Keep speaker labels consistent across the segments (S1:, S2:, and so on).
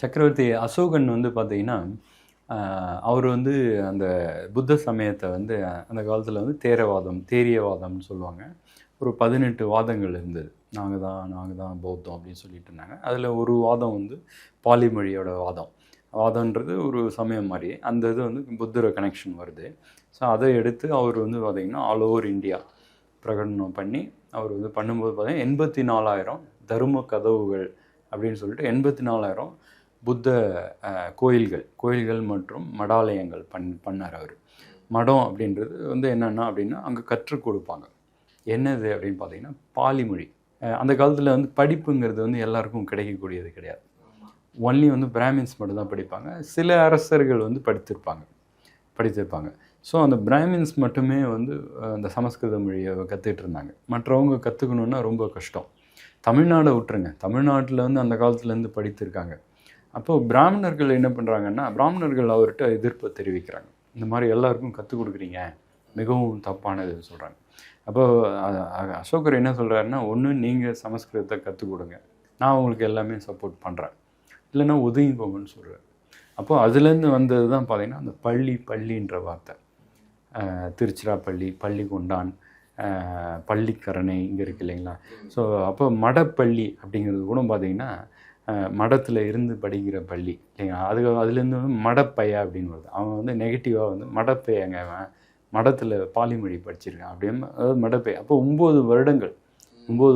S1: சக்கரவர்த்தி அசோகன் வந்து பார்த்தீங்கன்னா, அவர் வந்து அந்த புத்த சமயத்தை வந்து அந்த காலத்தில வந்து தேரவாதம், தேரியவாதம்னு சொல்லுவாங்க. ஒரு 18 வாதங்கள் இருந்தது. நாங்க தான் பௌத்தம் அப்படின்னு சொல்லிட்டு இருந்தாங்க. அதில ஒரு வாதம் வந்து பாலி மொழியோட வாதம். வாதம்ன்றது ஒரு சமயம் மாரி. அந்த இது வந்து புத்தர கனெக்ஷன் வருது. ஸோ அதை எடுத்து அவர் வந்து பார்த்தீங்கன்னா, ஆல் ஓவர் இந்தியா பிரகடனம் பண்ணி, அவர் வந்து பண்ணும்போது பார்த்தீங்கன்னா 84,000 தரும கதவுகள் அப்படின்னு சொல்லிட்டு 84,000 புத்த கோயில்கள் மற்றும் மடாலயங்கள் பண்ணார் அவர். மடம் அப்படின்றது வந்து என்னென்னா அப்படின்னா, அங்கே கற்றுக் கொடுப்பாங்க. என்னது அப்படின்னு பார்த்தீங்கன்னா, பாலி மொழி. அந்த காலத்தில் வந்து படிப்புங்கிறது வந்து எல்லாருக்கும் கிடைக்கக்கூடியது கிடையாது. ஒன்லி வந்து பிராமின்ஸ் மட்டும் தான் படிப்பாங்க. சில அரசர்கள் வந்து படித்திருப்பாங்க. ஸோ அந்த பிராமின்ஸ் மட்டுமே வந்து அந்த சமஸ்கிருத மொழியை கற்றுக்கிட்டு இருந்தாங்க. மற்றவங்க கற்றுக்கணுன்னா ரொம்ப கஷ்டம். தமிழ்நாடை விட்டுருங்க. தமிழ்நாட்டில் வந்து அந்த காலத்துலேருந்து படித்திருக்காங்க. அப்போது பிராமணர்கள் என்ன பண்ணுறாங்கன்னா, பிராமணர்கள் அவர்கிட்ட எதிர்ப்பை தெரிவிக்கிறாங்க. இந்த மாதிரி எல்லாருக்கும் கற்றுக் கொடுக்குறீங்க, மிகவும் தப்பானது சொல்கிறாங்க. அப்போது அசோகர் என்ன சொல்கிறாருன்னா, ஒன்று நீங்கள் சமஸ்கிருதத்தை கற்றுக் கொடுங்க, நான் உங்களுக்கு எல்லாமே சப்போர்ட் பண்ணுறேன், இல்லைன்னா ஒதுங்கி போங்கன்னு சொல்கிறார். அப்போது அதுலேருந்து வந்தது தான் பார்த்திங்கன்னா அந்த பள்ளின்ற வார்த்தை. திருச்சிராப்பள்ளி, பள்ளிகொண்டான், பள்ளிக்கரணை இங்கே இருக்குது இல்லைங்களா. ஸோ அப்போ மடப்பள்ளி அப்படிங்கிறது கூட பார்த்திங்கன்னா மடத்தில் இருந்து படிக்கிற பள்ளி இல்லைங்களா. அதுலேருந்து வந்து மடப்பையா அப்படின்னு வருது. அவன் வந்து நெகட்டிவாக வந்து மடப்பையங்க, அவன் மடத்தில் பாலி மொழி படிச்சிருக்கான் அப்படின்னு, அதாவது மடப்பை. அப்போ 9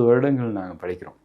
S1: வருடங்கள் நாங்கள் படிக்கிறோம்.